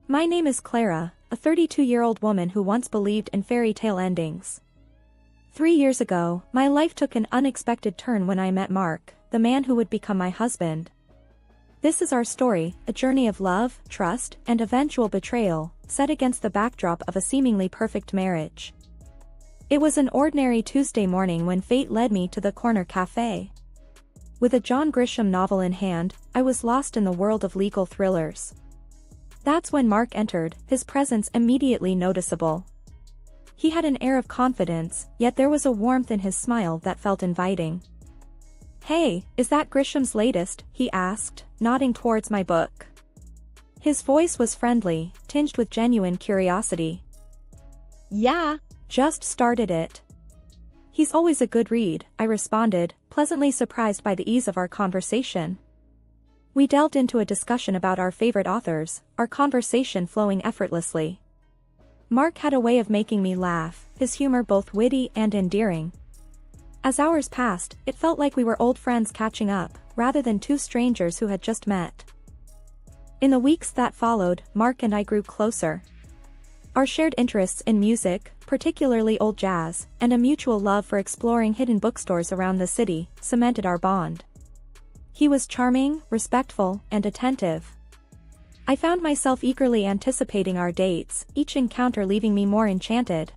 My name is Clara, a 32-year-old woman who once believed in fairy tale endings. 3 years ago, my life took an unexpected turn when I met Mark, the man who would become my husband. This is our story, a journey of love, trust, and eventual betrayal, set against the backdrop of a seemingly perfect marriage. It was an ordinary Tuesday morning when fate led me to the corner cafe. With a John Grisham novel in hand, I was lost in the world of legal thrillers. That's when Mark entered, his presence immediately noticeable. He had an air of confidence, yet there was a warmth in his smile that felt inviting. "Hey, is that Grisham's latest?" he asked, nodding towards my book. His voice was friendly, tinged with genuine curiosity. "Yeah, just started it." "He's always a good read," I responded, pleasantly surprised by the ease of our conversation. We delved into a discussion about our favorite authors, our conversation flowing effortlessly. Mark had a way of making me laugh, his humor both witty and endearing. As hours passed, it felt like we were old friends catching up, rather than two strangers who had just met. In the weeks that followed, Mark and I grew closer. Our shared interests in music, particularly old jazz, and a mutual love for exploring hidden bookstores around the city, cemented our bond. He was charming, respectful, and attentive. I found myself eagerly anticipating our dates, each encounter leaving me more enchanted.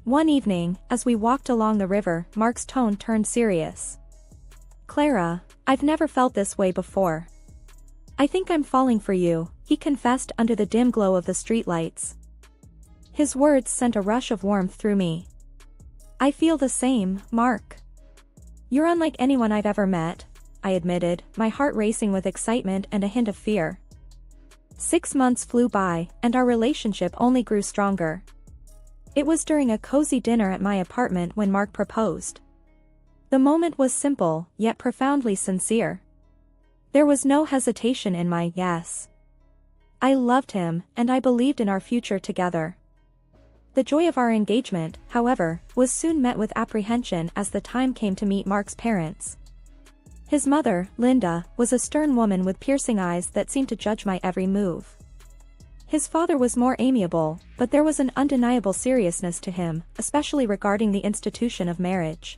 One evening, as we walked along the river, Mark's tone turned serious. "Clara, I've never felt this way before. I think I'm falling for you," he confessed under the dim glow of the streetlights. His words sent a rush of warmth through me. "I feel the same, Mark. You're unlike anyone I've ever met," I admitted, my heart racing with excitement and a hint of fear. 6 months flew by, and our relationship only grew stronger. It was during a cozy dinner at my apartment when Mark proposed. The moment was simple, yet profoundly sincere. There was no hesitation in my yes. I loved him, and I believed in our future together. The joy of our engagement, however, was soon met with apprehension as the time came to meet Mark's parents. His mother, Linda, was a stern woman with piercing eyes that seemed to judge my every move. His father was more amiable, but there was an undeniable seriousness to him, especially regarding the institution of marriage.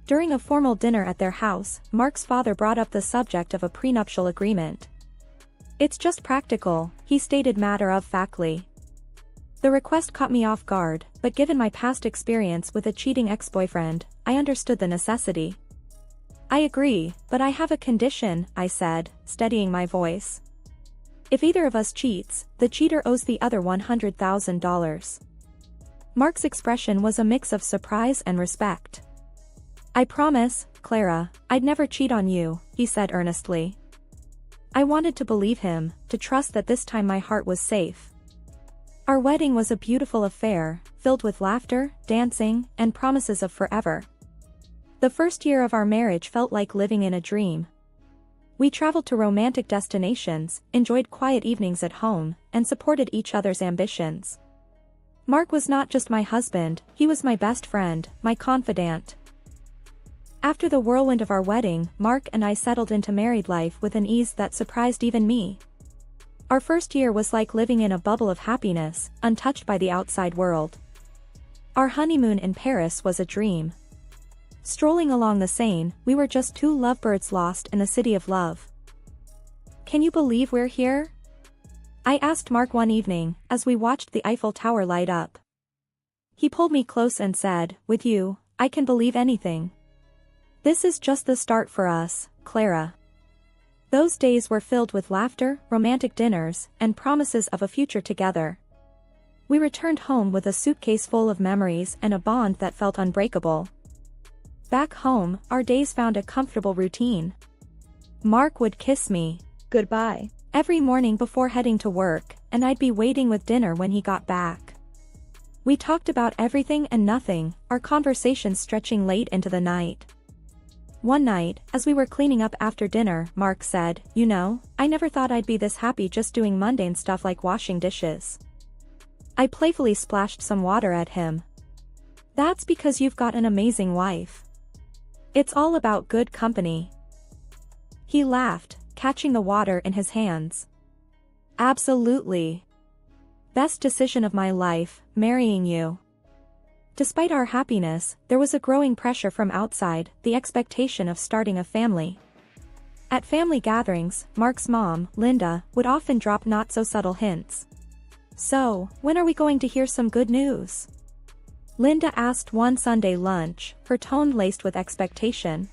During a formal dinner at their house, Mark's father brought up the subject of a prenuptial agreement. "It's just practical," he stated matter-of-factly. The request caught me off guard, but given my past experience with a cheating ex-boyfriend, I understood the necessity. "I agree, but I have a condition," I said, steadying my voice. "If either of us cheats, the cheater owes the other $100,000. Mark's expression was a mix of surprise and respect. "I promise, Clara, I'd never cheat on you," he said earnestly. I wanted to believe him, to trust that this time my heart was safe. Our wedding was a beautiful affair, filled with laughter, dancing, and promises of forever. The first year of our marriage felt like living in a dream. We traveled to romantic destinations, enjoyed quiet evenings at home, and supported each other's ambitions. Mark was not just my husband, he was my best friend, my confidant. After the whirlwind of our wedding, Mark and I settled into married life with an ease that surprised even me. Our first year was like living in a bubble of happiness, untouched by the outside world. Our honeymoon in Paris was a dream. Strolling along the Seine, we were just two lovebirds lost in the city of love. "Can you believe we're here?" I asked Mark one evening, as we watched the Eiffel Tower light up. He pulled me close and said, "With you, I can believe anything. This is just the start for us, Clara." Those days were filled with laughter, romantic dinners, and promises of a future together. We returned home with a suitcase full of memories and a bond that felt unbreakable. Back home, our days found a comfortable routine. Mark would kiss me goodbye every morning before heading to work, and I'd be waiting with dinner when he got back. We talked about everything and nothing, our conversations stretching late into the night. One night, as we were cleaning up after dinner, Mark said, "You know, I never thought I'd be this happy just doing mundane stuff like washing dishes." I playfully splashed some water at him. "That's because you've got an amazing wife. It's all about good company." He laughed, catching the water in his hands. Absolutely. Best decision of my life, marrying you. Despite our happiness, there was a growing pressure from outside, the expectation of starting a family. At family gatherings, Mark's mom, Linda, would often drop not-so-subtle hints. "So, when are we going to hear some good news?" Linda asked one Sunday lunch, her tone laced with expectation.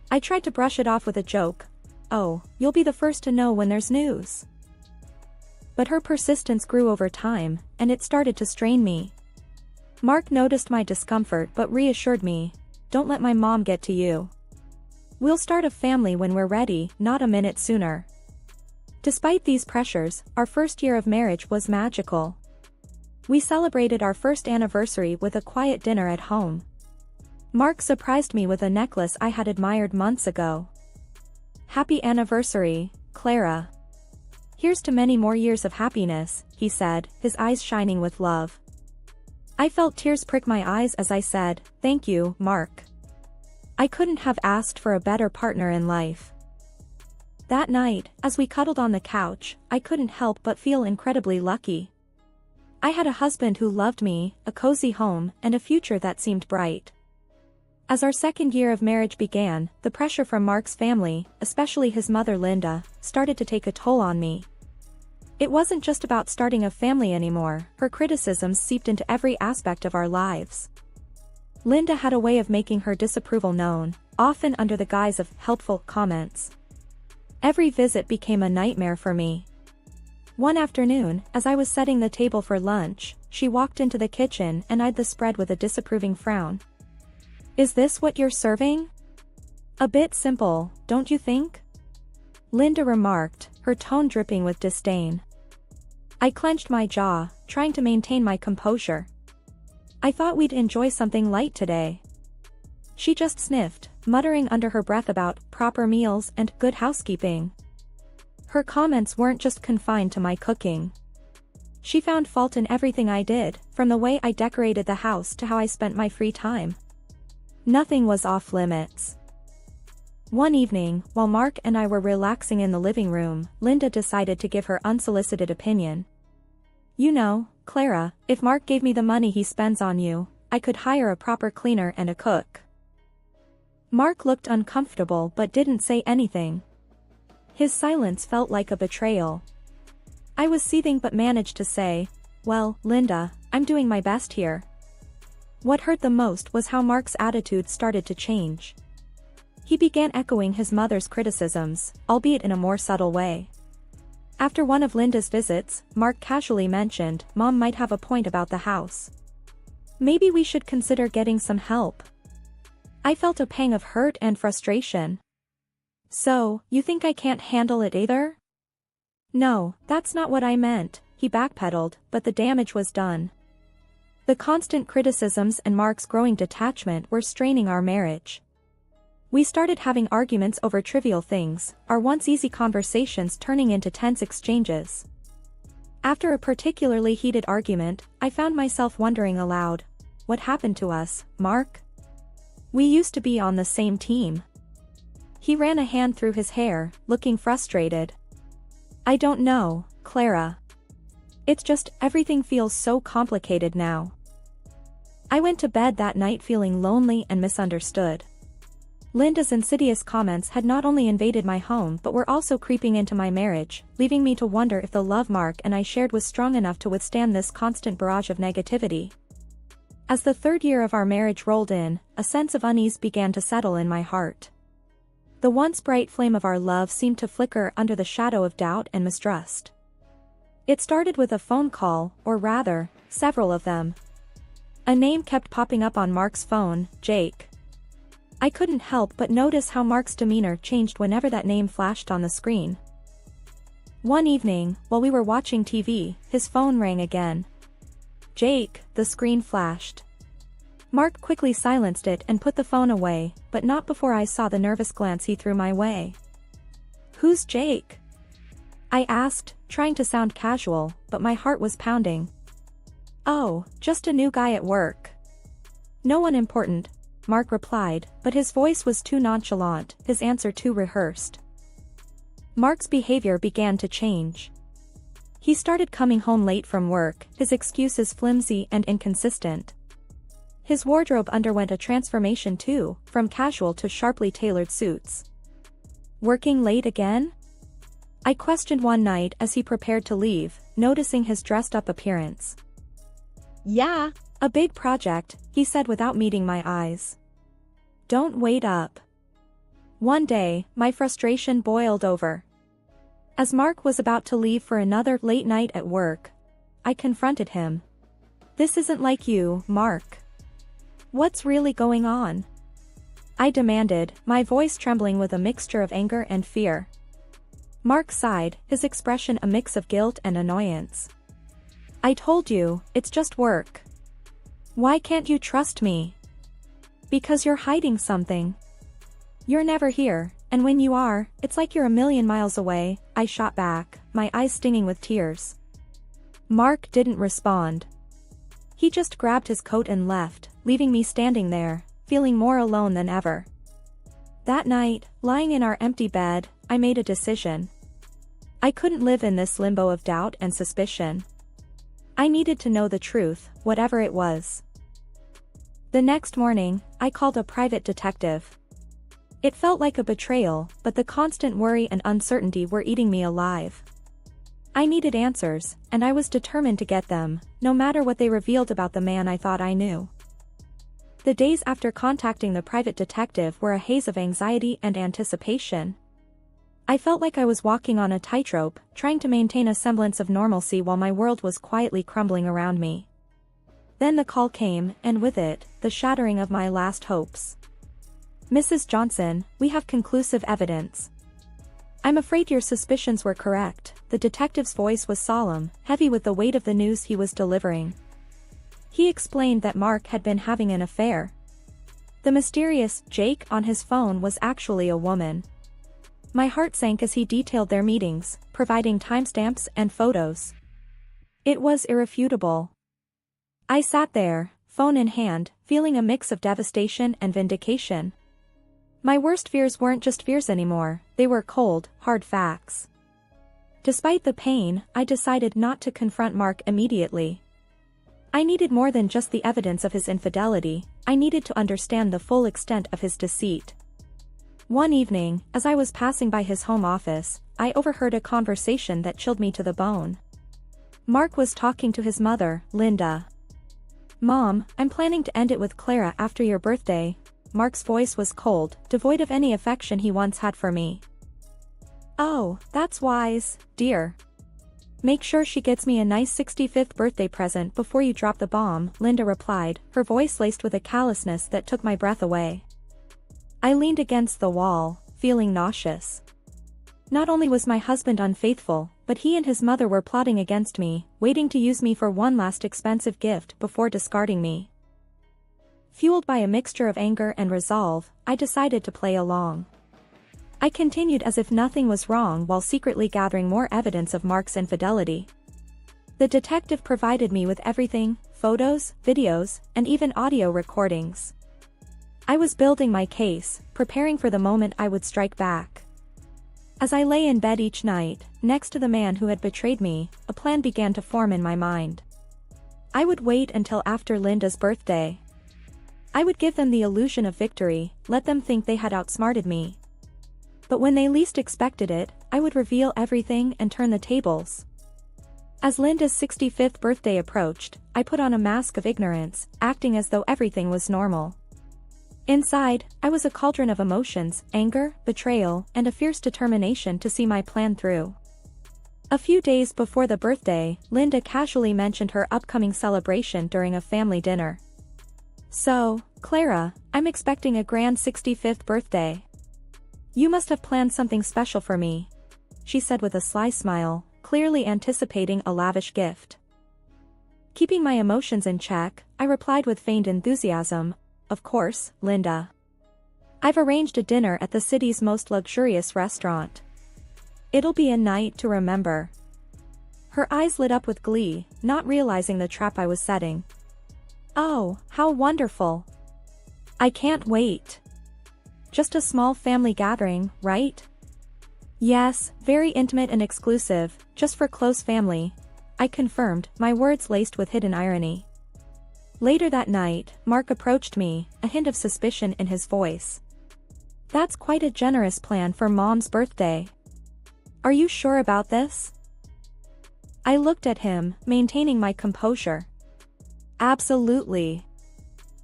I tried to brush it off with a joke. "Oh, you'll be the first to know when there's news." But her persistence grew over time, and it started to strain me. Mark noticed my discomfort but reassured me, "Don't let my mom get to you. We'll start a family when we're ready, not a minute sooner." Despite these pressures, our first year of marriage was magical. We celebrated our first anniversary with a quiet dinner at home. Mark surprised me with a necklace I had admired months ago. "Happy anniversary, Clara. Here's to many more years of happiness," he said, his eyes shining with love. I felt tears prick my eyes as I said, "Thank you, Mark. I couldn't have asked for a better partner in life." That night, as we cuddled on the couch, I couldn't help but feel incredibly lucky. I had a husband who loved me, a cozy home, and a future that seemed bright. As our second year of marriage began, the pressure from Mark's family, especially his mother Linda, started to take a toll on me. It wasn't just about starting a family anymore, her criticisms seeped into every aspect of our lives. Linda had a way of making her disapproval known, often under the guise of helpful comments. Every visit became a nightmare for me. One afternoon, as I was setting the table for lunch, she walked into the kitchen and eyed the spread with a disapproving frown. "Is this what you're serving? A bit simple, don't you think?" Linda remarked, her tone dripping with disdain. I clenched my jaw, trying to maintain my composure. "I thought we'd enjoy something light today." She just sniffed, muttering under her breath about proper meals and good housekeeping. Her comments weren't just confined to my cooking. She found fault in everything I did, from the way I decorated the house to how I spent my free time. Nothing was off limits. One evening, while Mark and I were relaxing in the living room, Linda decided to give her unsolicited opinion. "You know, Clara, if Mark gave me the money he spends on you, I could hire a proper cleaner and a cook." Mark looked uncomfortable but didn't say anything. His silence felt like a betrayal. I was seething but managed to say, "Well, Linda, I'm doing my best here." What hurt the most was how Mark's attitude started to change. He began echoing his mother's criticisms, albeit in a more subtle way. After one of Linda's visits, Mark casually mentioned, "Mom might have a point about the house. Maybe we should consider getting some help." I felt a pang of hurt and frustration. "So, you think I can't handle it either?" "No, that's not what I meant," he backpedaled, but the damage was done. The constant criticisms and Mark's growing detachment were straining our marriage. We started having arguments over trivial things, our once easy conversations turning into tense exchanges. After a particularly heated argument, I found myself wondering aloud, "What happened to us, Mark? We used to be on the same team." He ran a hand through his hair, looking frustrated. "I don't know, Clara. It's just, everything feels so complicated now." I went to bed that night feeling lonely and misunderstood. Linda's insidious comments had not only invaded my home but were also creeping into my marriage, leaving me to wonder if the love Mark and I shared was strong enough to withstand this constant barrage of negativity. As the third year of our marriage rolled in, a sense of unease began to settle in my heart. The once bright flame of our love seemed to flicker under the shadow of doubt and mistrust. It started with a phone call, or rather, several of them. A name kept popping up on Mark's phone, Jake. I couldn't help but notice how Mark's demeanor changed whenever that name flashed on the screen. One evening, while we were watching TV, his phone rang again. "Jake," the screen flashed. Mark quickly silenced it and put the phone away, but not before I saw the nervous glance he threw my way. "Who's Jake?" I asked, trying to sound casual, but my heart was pounding. "Oh, just a new guy at work. No one important," Mark replied, but his voice was too nonchalant, his answer too rehearsed. Mark's behavior began to change. He started coming home late from work, his excuses flimsy and inconsistent. His wardrobe underwent a transformation too, from casual to sharply tailored suits. Working late again? I questioned one night as he prepared to leave, noticing his dressed-up appearance. Yeah. A big project, he said without meeting my eyes. Don't wait up. One day, my frustration boiled over. As Mark was about to leave for another late night at work, I confronted him. This isn't like you, Mark. What's really going on? I demanded, my voice trembling with a mixture of anger and fear. Mark sighed, his expression a mix of guilt and annoyance. I told you, it's just work. Why can't you trust me? Because you're hiding something. You're never here, and when you are, it's like you're a million miles away, I shot back, my eyes stinging with tears. Mark didn't respond. He just grabbed his coat and left, leaving me standing there, feeling more alone than ever. That night, lying in our empty bed, I made a decision. I couldn't live in this limbo of doubt and suspicion. I needed to know the truth, whatever it was. The next morning, I called a private detective. It felt like a betrayal, but the constant worry and uncertainty were eating me alive. I needed answers, and I was determined to get them, no matter what they revealed about the man I thought I knew. The days after contacting the private detective were a haze of anxiety and anticipation. I felt like I was walking on a tightrope, trying to maintain a semblance of normalcy while my world was quietly crumbling around me. Then the call came, and with it, the shattering of my last hopes. Mrs. Johnson, we have conclusive evidence. I'm afraid your suspicions were correct. The detective's voice was solemn, heavy with the weight of the news he was delivering. He explained that Mark had been having an affair. The mysterious Jake on his phone was actually a woman. My heart sank as he detailed their meetings, providing timestamps and photos. It was irrefutable. I sat there, phone in hand, feeling a mix of devastation and vindication. My worst fears weren't just fears anymore, they were cold, hard facts. Despite the pain, I decided not to confront Mark immediately. I needed more than just the evidence of his infidelity, I needed to understand the full extent of his deceit. One evening, as I was passing by his home office, I overheard a conversation that chilled me to the bone. Mark was talking to his mother, Linda. Mom, I'm planning to end it with Clara after your birthday. Mark's voice was cold, devoid of any affection he once had for me. Oh, that's wise, dear. Make sure she gets me a nice 65th birthday present before you drop the bomb, Linda replied, her voice laced with a callousness that took my breath away. I leaned against the wall, feeling nauseous. Not only was my husband unfaithful, but he and his mother were plotting against me, waiting to use me for one last expensive gift before discarding me. Fueled by a mixture of anger and resolve, I decided to play along. I continued as if nothing was wrong while secretly gathering more evidence of Mark's infidelity. The detective provided me with everything, photos, videos, and even audio recordings. I was building my case, preparing for the moment I would strike back. As I lay in bed each night, next to the man who had betrayed me, a plan began to form in my mind. I would wait until after Linda's birthday. I would give them the illusion of victory, let them think they had outsmarted me. But when they least expected it, I would reveal everything and turn the tables. As Linda's 65th birthday approached, I put on a mask of ignorance, acting as though everything was normal. Inside, I was a cauldron of emotions, anger, betrayal, and a fierce determination to see my plan through. A few days before the birthday, Linda casually mentioned her upcoming celebration during a family dinner. So, Clara, I'm expecting a grand 65th birthday. You must have planned something special for me, she said with a sly smile, clearly anticipating a lavish gift. Keeping my emotions in check, I replied with feigned enthusiasm, of course, Linda. I've arranged a dinner at the city's most luxurious restaurant. It'll be a night to remember. Her eyes lit up with glee, not realizing the trap I was setting. Oh, how wonderful. I can't wait. Just a small family gathering, right? Yes, very intimate and exclusive, just for close family, I confirmed, my words laced with hidden irony. Later that night, Mark approached me, a hint of suspicion in his voice. That's quite a generous plan for Mom's birthday. Are you sure about this? I looked at him, maintaining my composure. Absolutely.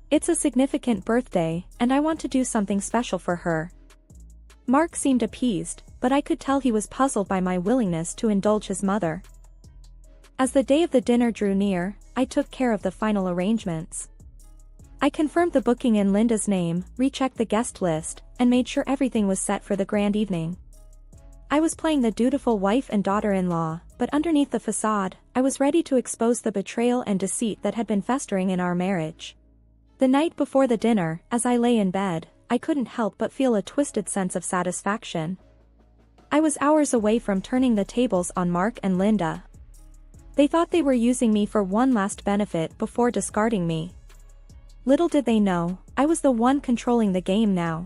It's a significant birthday, and I want to do something special for her. Mark seemed appeased, but I could tell he was puzzled by my willingness to indulge his mother. As the day of the dinner drew near, I took care of the final arrangements. I confirmed the booking in Linda's name, rechecked the guest list, and made sure everything was set for the grand evening. I was playing the dutiful wife and daughter-in-law, but underneath the facade, I was ready to expose the betrayal and deceit that had been festering in our marriage. The night before the dinner, as I lay in bed, I couldn't help but feel a twisted sense of satisfaction. I was hours away from turning the tables on Mark and Linda. They thought they were using me for one last benefit before discarding me. Little did they know, I was the one controlling the game now.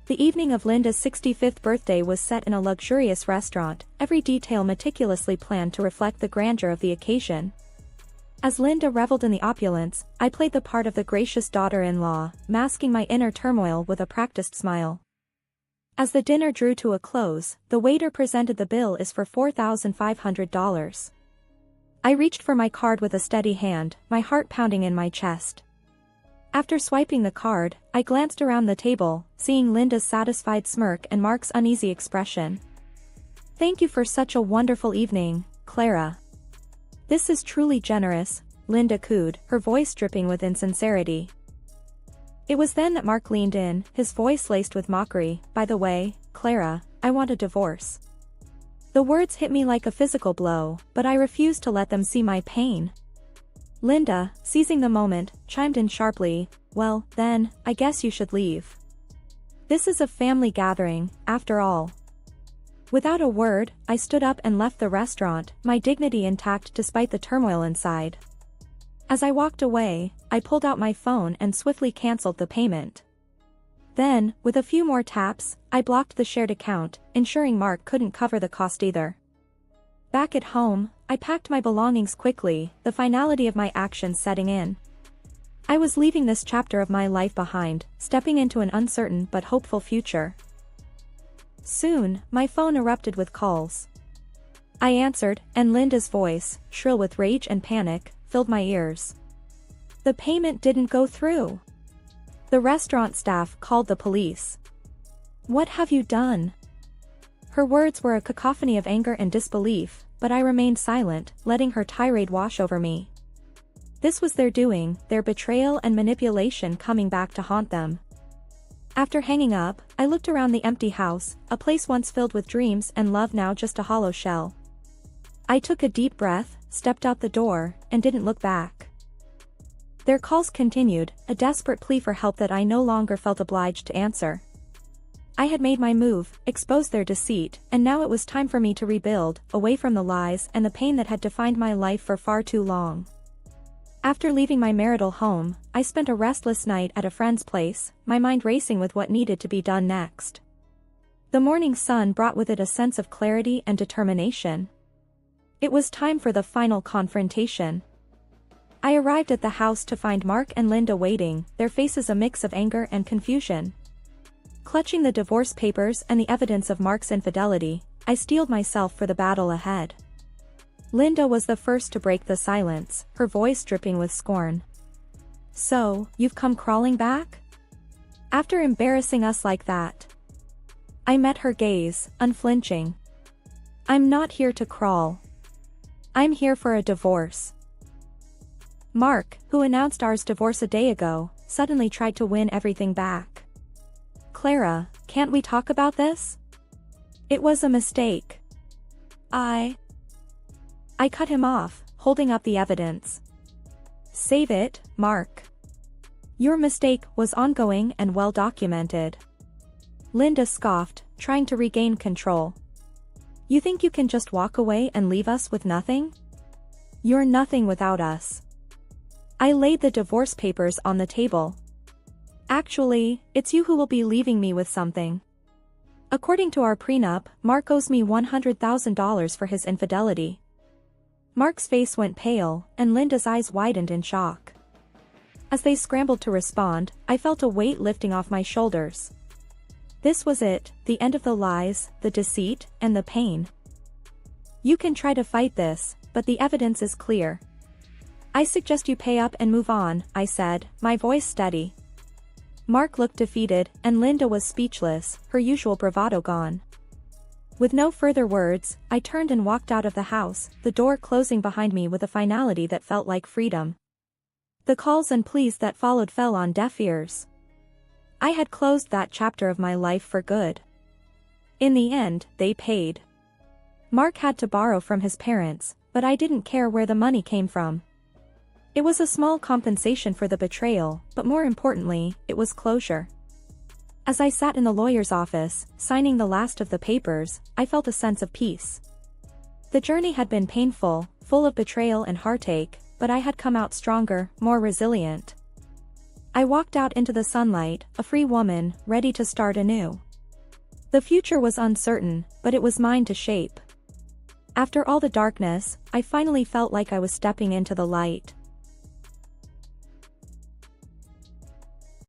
The evening of Linda's 65th birthday was set in a luxurious restaurant, every detail meticulously planned to reflect the grandeur of the occasion. As Linda reveled in the opulence, I played the part of the gracious daughter-in-law, masking my inner turmoil with a practiced smile. As the dinner drew to a close, the waiter presented the bill is for $4,500. I reached for my card with a steady hand, my heart pounding in my chest. After swiping the card, I glanced around the table, seeing Linda's satisfied smirk and Mark's uneasy expression. Thank you for such a wonderful evening, Clara. This is truly generous, Linda cooed, her voice dripping with insincerity. It was then that Mark leaned in, his voice laced with mockery. By the way, Clara, I want a divorce. The words hit me like a physical blow, but I refused to let them see my pain. Linda, seizing the moment, chimed in sharply, well, then, I guess you should leave. This is a family gathering, after all. Without a word, I stood up and left the restaurant, my dignity intact despite the turmoil inside. As I walked away, I pulled out my phone and swiftly canceled the payment. Then, with a few more taps, I blocked the shared account, ensuring Mark couldn't cover the cost either. Back at home, I packed my belongings quickly, the finality of my actions setting in. I was leaving this chapter of my life behind, stepping into an uncertain but hopeful future. Soon, my phone erupted with calls. I answered, and Linda's voice, shrill with rage and panic, filled my ears. The payment didn't go through. The restaurant staff called the police. What have you done? Her words were a cacophony of anger and disbelief, but I remained silent, letting her tirade wash over me. This was their doing, their betrayal and manipulation coming back to haunt them. After hanging up, I looked around the empty house, a place once filled with dreams and love now just a hollow shell. I took a deep breath, stepped out the door, and didn't look back. Their calls continued, a desperate plea for help that I no longer felt obliged to answer. I had made my move, exposed their deceit, and now it was time for me to rebuild, away from the lies and the pain that had defined my life for far too long. After leaving my marital home, I spent a restless night at a friend's place, my mind racing with what needed to be done next. The morning sun brought with it a sense of clarity and determination. It was time for the final confrontation. I arrived at the house to find Mark and Linda waiting, their faces a mix of anger and confusion. Clutching the divorce papers and the evidence of Mark's infidelity, I steeled myself for the battle ahead. Linda was the first to break the silence, her voice dripping with scorn. So, you've come crawling back? After embarrassing us like that? I met her gaze, unflinching. I'm not here to crawl. I'm here for a divorce. Mark, who announced our divorce a day ago, suddenly tried to win everything back. Clara, can't we talk about this? It was a mistake. I cut him off, holding up the evidence. Save it, Mark. Your mistake was ongoing and well documented. Linda scoffed, trying to regain control. You think you can just walk away and leave us with nothing? You're nothing without us. I laid the divorce papers on the table. Actually, it's you who will be leaving me with something. According to our prenup, Mark owes me $100,000 for his infidelity. Mark's face went pale, and Linda's eyes widened in shock. As they scrambled to respond, I felt a weight lifting off my shoulders. This was it, the end of the lies, the deceit, and the pain. You can try to fight this, but the evidence is clear. I suggest you pay up and move on, I said, my voice steady. Mark looked defeated, and Linda was speechless, her usual bravado gone. With no further words, I turned and walked out of the house, the door closing behind me with a finality that felt like freedom. The calls and pleas that followed fell on deaf ears. I had closed that chapter of my life for good. In the end, they paid. Mark had to borrow from his parents, but I didn't care where the money came from. It was a small compensation for the betrayal, but more importantly, it was closure. As I sat in the lawyer's office, signing the last of the papers, I felt a sense of peace. The journey had been painful, full of betrayal and heartache, but I had come out stronger, more resilient. I walked out into the sunlight, a free woman, ready to start anew. The future was uncertain, but it was mine to shape. After all the darkness, I finally felt like I was stepping into the light.